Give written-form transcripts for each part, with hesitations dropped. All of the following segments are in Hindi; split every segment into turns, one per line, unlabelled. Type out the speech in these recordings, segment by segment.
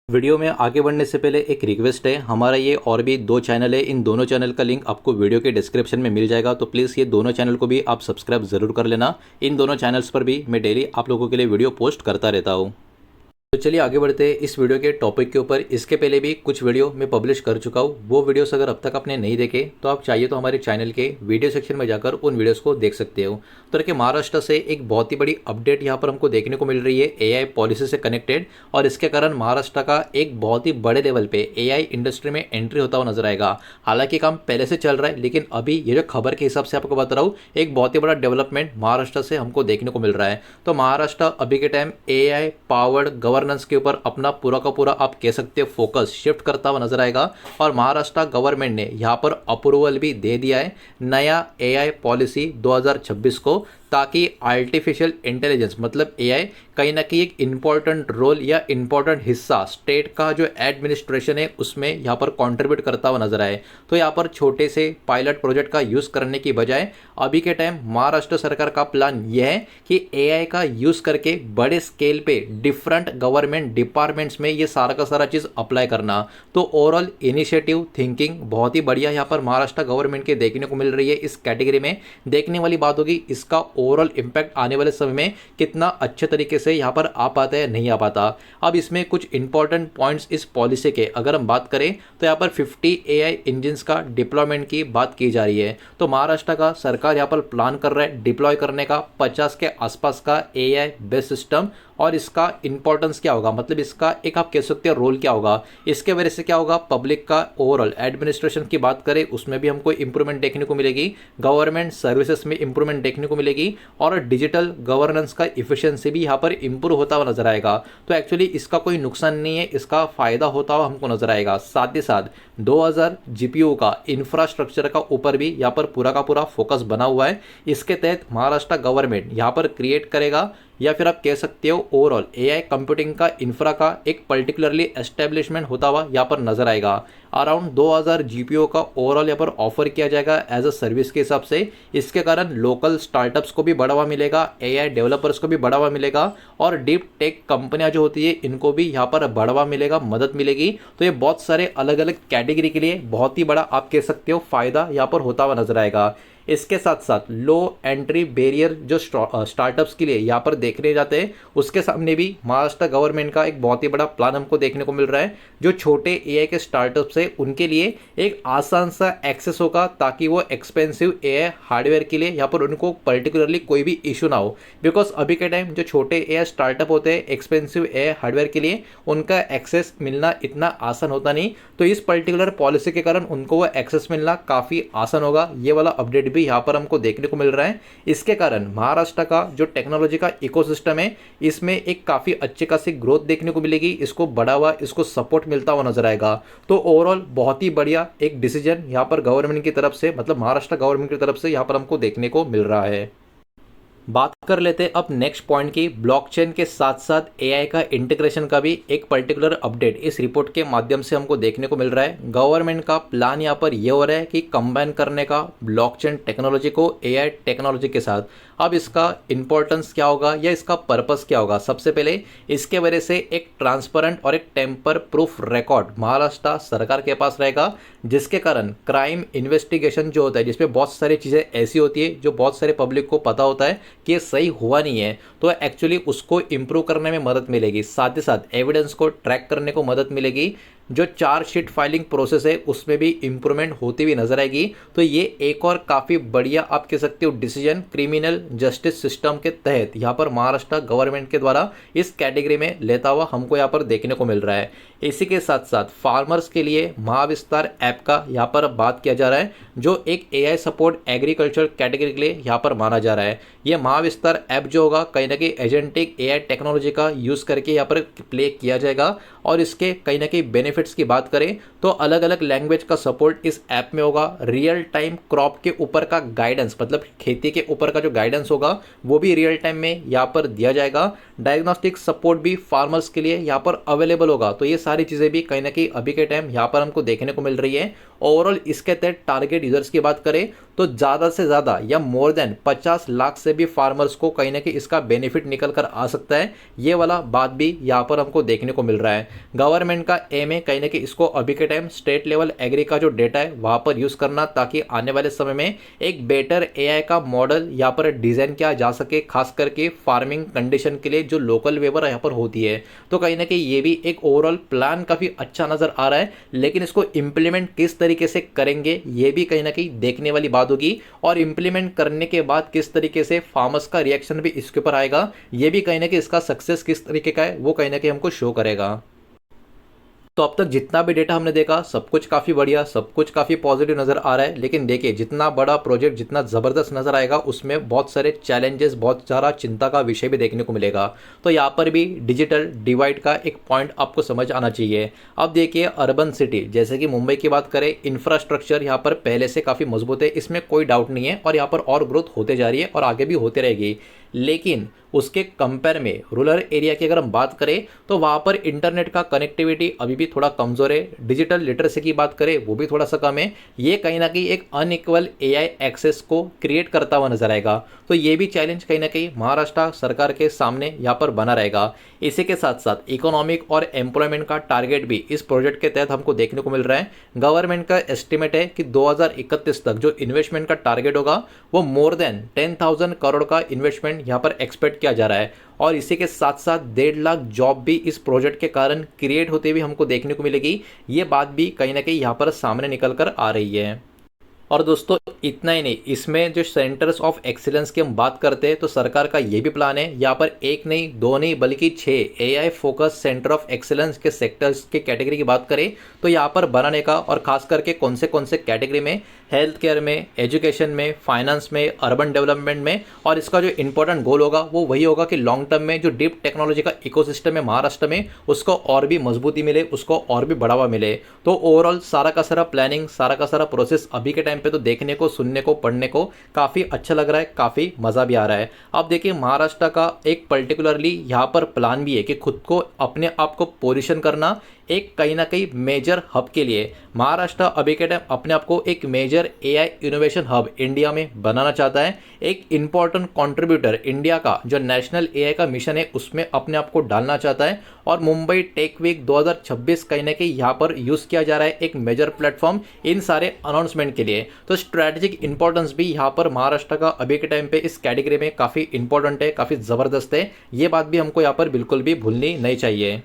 वीडियो में आगे बढ़ने से पहले एक रिक्वेस्ट है। हमारा ये और भी दो चैनल है, इन दोनों चैनल का लिंक आपको वीडियो के डिस्क्रिप्शन में मिल जाएगा, तो प्लीज़ ये दोनों चैनल को भी आप सब्सक्राइब ज़रूर कर लेना। इन दोनों चैनल्स पर भी मैं डेली आप लोगों के लिए वीडियो पोस्ट करता रहता हूँ। तो चलिए आगे बढ़ते हैं इस वीडियो के टॉपिक के ऊपर। इसके पहले भी कुछ वीडियो मैं पब्लिश कर चुका हूँ, वो वीडियोस अगर अब तक आपने नहीं देखे तो आप चाहिए तो हमारे चैनल के वीडियो सेक्शन में जाकर उन वीडियोस को देख सकते हो। तो देखिए, महाराष्ट्र से एक बहुत ही बड़ी अपडेट यहाँ पर हमको देखने को मिल रही है एआई पॉलिसी से कनेक्टेड, और इसके कारण महाराष्ट्र का एक बहुत ही बड़े लेवल पे एआई इंडस्ट्री में एंट्री होता हुआ नजर आएगा। हालांकि काम पहले से चल रहा है, लेकिन अभी ये जो खबर के हिसाब से आपको बता रहा हूँ, एक बहुत ही बड़ा डेवलपमेंट महाराष्ट्र से हमको देखने को मिल रहा है। तो महाराष्ट्र अभी के टाइम एआई पावर्ड गवर्नेंस के ऊपर अपना पूरा का पूरा आप कह सकते हो फोकस शिफ्ट करता हुआ नजर आएगा, और महाराष्ट्र गवर्नमेंट ने यहाँ पर अप्रूवल भी दे दिया है नया एआई पॉलिसी 2026 को, ताकि आर्टिफिशियल इंटेलिजेंस मतलब एआई कहीं ना कहीं एक इम्पॉर्टेंट रोल या इम्पॉर्टेंट हिस्सा स्टेट का जो एडमिनिस्ट्रेशन है उसमें यहाँ पर कंट्रीब्यूट करता हुआ नजर आए। तो यहाँ पर छोटे से पायलट प्रोजेक्ट का यूज़ करने की बजाय अभी के टाइम महाराष्ट्र सरकार का प्लान यह है कि एआई का यूज़ करके बड़े स्केल पे डिफरेंट गवर्नमेंट डिपार्टमेंट्स में ये सारा का सारा चीज़ अप्लाई करना। तो ओवरऑल इनिशिएटिव थिंकिंग बहुत ही बढ़िया यहाँ पर महाराष्ट्र गवर्नमेंट के देखने को मिल रही है। इस कैटेगरी में देखने वाली बात होगी इसका ओवरऑल इंपैक्ट आने वाले समय में कितना अच्छे तरीके से यहाँ पर आ पाता है नहीं आ पाता। अब इसमें कुछ इंपॉर्टेंट पॉइंट्स इस पॉलिसी के अगर हम बात करें तो यहाँ पर 50 एआई इंजिन्स का डिप्लॉयमेंट की बात की जा रही है। तो महाराष्ट्र का सरकार यहाँ पर प्लान कर रहा है डिप्लॉय करने का 50 के आसपास का एआई बेस्ड सिस्टम। और इसका इंपॉर्टेंस क्या होगा, मतलब इसका एक आप कह सकते हो रोल क्या होगा, इसके वजह से क्या होगा, पब्लिक का ओवरऑल एडमिनिस्ट्रेशन की बात करें उसमें भी हमको इंप्रूवमेंट देखने को मिलेगी, गवर्नमेंट सर्विसेज में इंप्रूवमेंट देखने को मिलेगी, और डिजिटल गवर्नेंस का इफिशियंसी भी यहाँ पर इंप्रूव होता हुआ नजर आएगा। तो एक्चुअली इसका कोई नुकसान नहीं है, इसका फायदा होता हुआ हमको नजर आएगा। साथ ही साथ 2000 जीपीयू का इंफ्रास्ट्रक्चर का ऊपर भी यहाँ पर पूरा का पूरा फोकस बना हुआ है। इसके तहत महाराष्ट्र गवर्नमेंट यहाँ पर क्रिएट करेगा, या फिर आप कह सकते हो ओवरऑल एआई कंप्यूटिंग का इंफ्रा का एक पर्टिकुलरली एस्टेब्लिशमेंट होता हुआ यहाँ पर नजर आएगा। अराउंड 2000 जीपीओ का ओवरऑल यहाँ पर ऑफर किया जाएगा एज अ सर्विस के हिसाब से। इसके कारण लोकल स्टार्टअप्स को भी बढ़ावा मिलेगा, एआई डेवलपर्स को भी बढ़ावा मिलेगा, और डीप टेक कंपनियां जो होती है इनको भी यहाँ पर बढ़ावा मिलेगा, मदद मिलेगी। तो ये बहुत सारे अलग अलग कैटेगरी के लिए बहुत ही बड़ा आप कह सकते हो फायदा यहाँ पर होता हुआ नजर आएगा। इसके साथ साथ लो एंट्री बैरियर जो स्टार्टअप्स के लिए यहाँ पर देखने जाते हैं, उसके सामने भी महाराष्ट्र गवर्नमेंट का एक बहुत ही बड़ा प्लान हमको देखने को मिल रहा है। जो छोटे एआई के स्टार्टअप्स है उनके लिए एक आसान सा एक्सेस होगा, ताकि वो एक्सपेंसिव एआई हार्डवेयर के लिए यहाँ पर उनको पर्टिकुलरली कोई भी इशू ना हो। बिकॉज अभी के टाइम जो छोटे एआई स्टार्टअप होते हैं एक्सपेंसिव एआई हार्डवेयर के लिए उनका एक्सेस मिलना इतना आसान होता नहीं। तो इस पर्टिकुलर पॉलिसी के कारण उनको वो एक्सेस मिलना काफ़ी आसान होगा। ये वाला अपडेट भी यहाँ पर हमको देखने को मिल रहा है। इसके कारण महाराष्ट्र का जो टेक्नोलॉजी का इकोसिस्टम है इसमें एक काफ़ी अच्छी खासी ग्रोथ देखने को मिलेगी, इसको बढ़ावा, इसको सपोर्ट मिलता हुआ नजर आएगा। तो ओवरऑल बहुत ही बढ़िया एक डिसीजन यहाँ पर गवर्नमेंट की तरफ से, मतलब महाराष्ट्र गवर्नमेंट की तरफ से यहाँ पर हमको देखने को मिल रहा है। बात कर लेते हैं अब नेक्स्ट पॉइंट की, ब्लॉकचेन के साथ साथ एआई का इंटीग्रेशन का भी एक पर्टिकुलर अपडेट इस रिपोर्ट के माध्यम से हमको देखने को मिल रहा है। गवर्नमेंट का प्लान यहाँ पर यह हो रहा है कि कंबाइन करने का ब्लॉकचेन टेक्नोलॉजी को एआई टेक्नोलॉजी के साथ। अब इसका इंपॉर्टेंस क्या होगा या इसका पर्पस क्या होगा, सबसे पहले इसके वजह से एक ट्रांसपेरेंट और एक टेम्पर प्रूफ रिकॉर्ड महाराष्ट्र सरकार के पास रहेगा, जिसके कारण क्राइम इन्वेस्टिगेशन जो होता है जिसमें बहुत सारी चीज़ें ऐसी होती है जो बहुत सारे पब्लिक को पता होता है कि ये सही हुआ नहीं है, तो एक्चुअली उसको इम्प्रूव करने में मदद मिलेगी। साथ ही साथ एविडेंस को ट्रैक करने को मदद मिलेगी। जो चार्जशीट फाइलिंग प्रोसेस है उसमें भी इंप्रूवमेंट होती हुई नजर आएगी। तो ये एक और काफ़ी बढ़िया आप कह सकते हो डिसीजन क्रिमिनल जस्टिस सिस्टम के तहत यहाँ पर महाराष्ट्र गवर्नमेंट के द्वारा इस कैटेगरी में लेता हुआ हमको यहाँ पर देखने को मिल रहा है। इसी के साथ साथ फार्मर्स के लिए महाविस्तार ऐप का यहाँ पर बात किया जा रहा है, जो एक एआई सपोर्ट एग्रीकल्चर कैटेगरी के लिए यहाँ पर माना जा रहा है। ये महाविस्तार ऐप जो होगा कहीं ना कहीं एजेंटिक एआई टेक्नोलॉजी का यूज़ करके यहाँ पर प्ले किया जाएगा, और इसके कहीं ना कहीं बेनिफिट्स की बात करें तो अलग अलग लैंग्वेज का सपोर्ट इस ऐप में होगा। रियल टाइम क्रॉप के ऊपर का गाइडेंस, मतलब खेती के ऊपर का जो गाइडेंस होगा वो भी रियल टाइम में यहाँ पर दिया जाएगा। डायग्नोस्टिक सपोर्ट भी फार्मर्स के लिए यहाँ पर अवेलेबल होगा। तो ये सारी चीज़ें भी कहीं ना कहीं अभी के टाइम यहाँ पर हमको देखने को मिल रही है। ओवरऑल इसके तहत टारगेट यूजर्स की बात करें तो ज़्यादा से ज़्यादा या मोर देन 50 लाख से भी फार्मर्स को कहीं ना कहीं इसका बेनिफिट निकल कर आ सकता है। ये वाला बात भी यहाँ पर हमको देखने को मिल रहा है। गवर्नमेंट का एम है कहीं ना कहीं इसको अभी के टाइम स्टेट लेवल एग्री का जो डेटा है वहाँ पर यूज़ करना, ताकि आने वाले समय में एक बेटर एआई का मॉडल यहाँ पर डिज़ाइन किया जा सके, खास करके फार्मिंग कंडीशन के लिए जो लोकल वेवर यहाँ पर होती है। तो कहीं ना कहीं ये भी एक ओवरऑल प्लान काफ़ी अच्छा नज़र आ रहा है, लेकिन इसको इम्प्लीमेंट किस तरीके से करेंगे ये भी कहीं ना कहीं देखने वाली बात होगी, और इंप्लीमेंट करने के बाद किस तरीके से फार्मर्स का रिएक्शन भी इसके ऊपर आएगा, ये भी कहीं ना कहीं इसका सक्सेस किस तरीके का है वो कहीं ना कहीं हमको शो करेगा। तो अब तक जितना भी डेटा हमने देखा सब कुछ काफ़ी बढ़िया, सब कुछ काफ़ी पॉजिटिव नज़र आ रहा है, लेकिन देखिए जितना बड़ा प्रोजेक्ट जितना ज़बरदस्त नज़र आएगा उसमें बहुत सारे चैलेंजेस, बहुत सारा चिंता का विषय भी देखने को मिलेगा। तो यहाँ पर भी डिजिटल डिवाइड का एक पॉइंट आपको समझ आना चाहिए। अब देखिए अर्बन सिटी जैसे कि मुंबई की बात करें, इंफ्रास्ट्रक्चर यहाँ पर पहले से काफ़ी मजबूत है, इसमें कोई डाउट नहीं है, और यहाँ पर और ग्रोथ होते जा रही है और आगे भी होते रहेगी। लेकिन उसके कंपेयर में रूरल एरिया की अगर हम बात करें तो वहाँ पर इंटरनेट का कनेक्टिविटी अभी भी थोड़ा कमज़ोर है। डिजिटल लिटरेसी की बात करें वो भी थोड़ा सा कम है। ये कहीं ना कहीं एक अनइक्वल एआई एक्सेस को क्रिएट करता हुआ नजर आएगा। तो ये भी चैलेंज कहीं ना कहीं महाराष्ट्र सरकार के सामने यहाँ पर बना रहेगा। इसी के साथ साथ इकोनॉमिक और एम्प्लॉयमेंट का टारगेट भी इस प्रोजेक्ट के तहत हमको देखने को मिल रहा है। गवर्नमेंट का एस्टिमेट है कि 2031 तक जो इन्वेस्टमेंट का टारगेट होगा वो मोर देन 10,000 करोड़ का इन्वेस्टमेंट यहाँ पर एक्सपेक्ट किया जा रहा है, और इसी के साथ साथ 1.5 लाख जॉब भी इस प्रोजेक्ट के कारण क्रिएट होते हुए हमको देखने को मिलेगी। ये बात भी कहीं ना कहीं यहाँ पर सामने निकल कर आ रही है। और दोस्तों इतना ही नहीं, इसमें जो सेंटर्स ऑफ एक्सीलेंस की हम बात करते हैं तो सरकार का ये भी प्लान है, यहाँ पर एक नहीं दो नहीं बल्कि 6 AI focus centre of excellence के सेक्टर्स की कैटेगरी की बात करें तो यहाँ पर बनाने का, और खास करके कौन से कैटेगरी में, हेल्थ केयर में, एजुकेशन में, फाइनेंस में, अर्बन डेवलपमेंट में। और इसका जो इंपॉर्टेंट गोल होगा वो वही होगा कि लॉन्ग टर्म में जो डीप टेक्नोलॉजी का इकोसिस्टम है महाराष्ट्र में उसको और भी मजबूती मिले, उसको और भी बढ़ावा मिले। तो ओवरऑल सारा का सारा प्लानिंग, सारा का सारा प्रोसेस अभी के टाइम पे तो देखने को, सुनने को, पढ़ने को काफ़ी अच्छा लग रहा है, काफ़ी मज़ा भी आ रहा है। अब देखिए महाराष्ट्र का एक पर्टिकुलरली यहाँ पर प्लान भी है कि खुद को अपने आप को पोजीशन करना एक कहीं ना कहीं मेजर हब के लिए। महाराष्ट्र अभी के टाइम अपने आप को एक major AI innovation hub India में बनाना चाहता है, एक इंपॉर्टेंट कंट्रीब्यूटर इंडिया का जो नेशनल एआई का मिशन है उसमें अपने आप को डालना चाहता है। और मुंबई टेक वीक 2026 कहीं ना कहीं यहाँ पर यूज़ किया जा रहा है एक मेजर प्लेटफॉर्म इन सारे अनाउंसमेंट के लिए। तो स्ट्रैटेजिक इंपॉर्टेंस भी यहाँ पर महाराष्ट्र का अभी के टाइम पे इस कैटेगरी में काफ़ी इंपॉर्टेंट है, काफ़ी ज़बरदस्त है। ये बात भी हमको यहाँ पर बिल्कुल भी भूलनी नहीं चाहिए।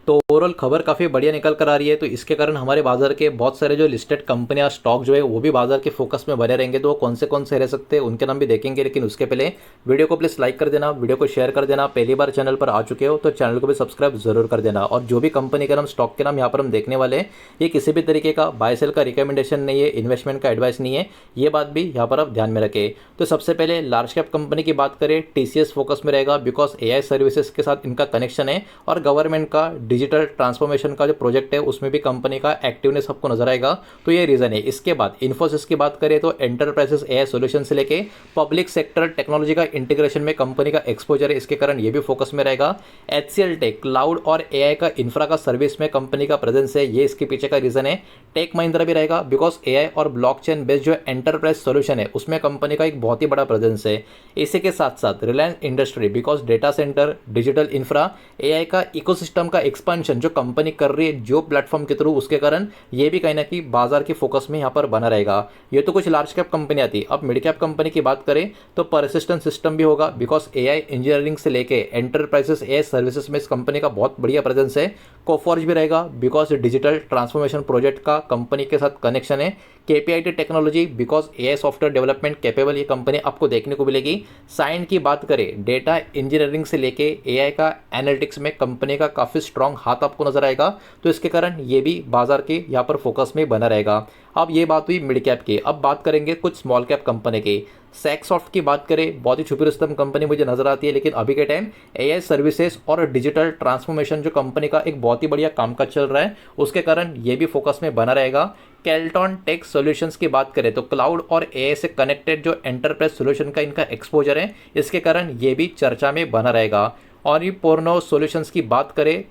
तो ओवरऑल खबर काफ़ी बढ़िया निकल कर आ रही है, तो इसके कारण हमारे बाजार के बहुत सारे जो लिस्टेड कंपनियां स्टॉक जो है वो भी बाजार के फोकस में बने रहेंगे। तो कौन से रह सकते हैं उनके नाम भी देखेंगे, लेकिन उसके पहले वीडियो को प्लीज़ लाइक कर देना, वीडियो को शेयर कर देना। पहली बार चैनल पर आ चुके हो तो चैनल को भी सब्सक्राइब जरूर कर देना। और जो भी कंपनी के नाम, स्टॉक के नाम यहाँ पर हम देखने वाले हैं, ये किसी भी तरीके का बाय सेल का रिकमेंडेशन नहीं है, इन्वेस्टमेंट का एडवाइस नहीं है, ये बात भी यहाँ पर आप ध्यान में रखें। तो सबसे पहले लार्ज कैप कंपनी की बात करें, टीसीएस फोकस में रहेगा बिकॉज एआई सर्विसेज के साथ इनका कनेक्शन है, और गवर्नमेंट का डिजिटल ट्रांसफॉर्मेशन का जो प्रोजेक्ट है उसमें भी कंपनी का एक्टिवनेस आपको नजर आएगा। तो ये रीजन है। इसके बाद इन्फोसिस की बात करें तो एंटरप्राइजेस एआई सॉल्यूशन से लेके पब्लिक सेक्टर टेक्नोलॉजी का इंटीग्रेशन में कंपनी का एक्सपोजर है, इसके कारण ये भी फोकस में रहेगा। एचसीएल टेक क्लाउड और एआई का इंफ्रा का सर्विस में कंपनी का प्रेजेंस है, ये इसके पीछे का रीजन है। टेक महिंद्रा भी रहेगा बिकॉज एआई और ब्लॉकचेन बेस्ड जो एंटरप्राइज सॉल्यूशन है उसमें कंपनी का एक बहुत ही बड़ा प्रेजेंस है। इसी के साथ साथ Reliance industry because data centre, digital infra, AI का इकोसिस्टम का एक्सपेंशन जो कंपनी कर रही है जो प्लेटफॉर्म के थ्रू, उसके कारण ये भी कहीं ना कहीं बाजार की फोकस में यहाँ पर बना रहेगा। ये तो कुछ लार्ज कैप कंपनियां थी। अब मिड कैप कंपनी की बात करें तो परसिस्टेंट सिस्टम भी होगा बिकॉज एआई इंजीनियरिंग से लेके एंटरप्राइजेस एआई सर्विसेज में इस कंपनी का बहुत बढ़िया प्रेजेंस है। कोफॉर्ज भी रहेगा बिकॉज डिजिटल ट्रांसफॉर्मेशन प्रोजेक्ट का कंपनी के साथ कनेक्शन है। KPIT technology because AI software development capable ये कंपनी आपको देखने को मिलेगी। साइन की बात करें, डेटा इंजीनियरिंग से लेके एआई का एनालिटिक्स में कंपनी का काफ़ी स्ट्रॉन्ग हाथ आपको नजर आएगा, तो इसके कारण ये भी बाजार के यहाँ पर फोकस में बना रहेगा। अब ये बात हुई मिड कैप की। अब बात करेंगे कुछ स्मॉल कैप कंपनी की। सेक्सॉफ्ट की बात करें, बहुत ही छुपी रुस्तम कंपनी मुझे नजर आती है, लेकिन अभी के टाइम एआई सर्विसेज और डिजिटल ट्रांसफॉर्मेशन जो कंपनी का एक बहुत ही बढ़िया कामकाज चल रहा है, उसके कारण ये भी फोकस में बना रहेगा। केल्टॉन टेक सॉल्यूशंस की बात करें तो क्लाउड और एआई से कनेक्टेड जो एंटरप्राइज सॉल्यूशन का इनका एक्सपोजर है, इसके कारण ये भी चर्चा में बना रहेगा। और ये पोर्नो सॉल्यूशंस की बात करें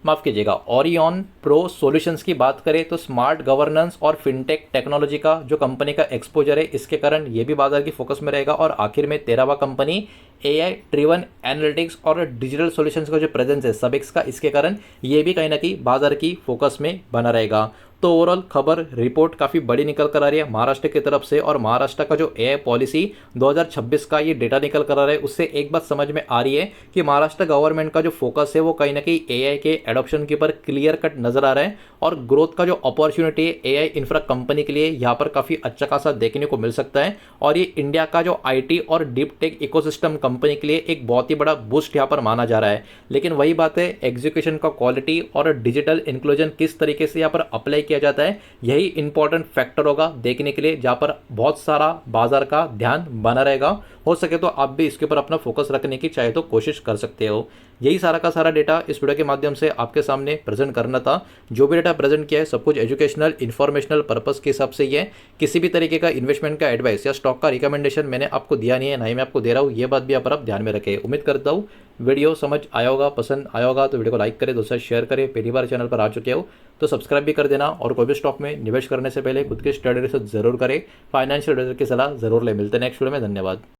माफ़ कीजिएगा, ओरियन प्रो सॉल्यूशंस की बात करें तो स्मार्ट गवर्नेंस और फिनटेक टेक्नोलॉजी का जो कंपनी का एक्सपोजर है, इसके कारण ये भी बाजार की फोकस में रहेगा। और आखिर में 13वां कंपनी एआई ड्रिवन एनालिटिक्स और डिजिटल सॉल्यूशंस का जो प्रेजेंस है सबिक्स का, इसके कारण ये भी कहीं ना कहीं बाजार की फोकस में बना रहेगा। तो ओवरऑल खबर रिपोर्ट काफ़ी बड़ी निकल कर आ रही है महाराष्ट्र की तरफ से, और महाराष्ट्र का जो एआई पॉलिसी 2026 का ये डेटा निकल कर आ रहा है, उससे एक बात समझ में आ रही है कि महाराष्ट्र गवर्नमेंट का जो फोकस है वो कहीं ना कहीं एआई के एडॉप्शन के ऊपर क्लियर कट नजर आ रहा है। और ग्रोथ का जो अपॉर्चुनिटी है एआई इंफ्रा कंपनी के लिए यहाँ पर काफ़ी अच्छा खासा देखने को मिल सकता है। और ये इंडिया का जो आईटी और डीप टेक इकोसिस्टम कंपनी के लिए एक बहुत ही बड़ा बूस्ट यहाँ पर माना जा रहा है। लेकिन वही बात है, एग्जीक्यूशन का क्वालिटी और डिजिटल इंक्लूजन किस तरीके से यहाँ पर अप्लाई किया जाता है, यही इंपॉर्टेंट फैक्टर होगा देखने के लिए, जहाँ पर बहुत सारा बाजार का ध्यान बना रहेगा। हो सके तो आप भी इसके ऊपर अपना फोकस रखने की चाहे तो कोशिश कर सकते हो। यही सारा का सारा डेटा इस वीडियो के माध्यम से आपके सामने प्रेजेंट करना था। जो भी डेटा प्रेजेंट किया है सब कुछ एजुकेशनल इन्फॉर्मेशनल पर्पस के हिसाब से ही है। किसी भी तरीके का इन्वेस्टमेंट का एडवाइस या स्टॉक का रिकमेंडेशन मैंने आपको दिया नहीं है, ना ही मैं आपको दे रहा हूँ। ये बात भी यहाँ पर आप ध्यान में रखें। उम्मीद करता हूँ वीडियो समझ आया होगा, पसंद आया होगा तो वीडियो को लाइक करें, दोस्तों शेयर करें। पहली बार चैनल पर आ चुके हो तो सब्सक्राइब भी कर देना। और कोई भी स्टॉक में निवेश करने से पहले खुद की स्टडी रिसर्च जरूर करें, फाइनेंशियल एडवाइजर की सलाह जरूर ले। मिलते हैं नेक्स्ट वीडियो में, धन्यवाद।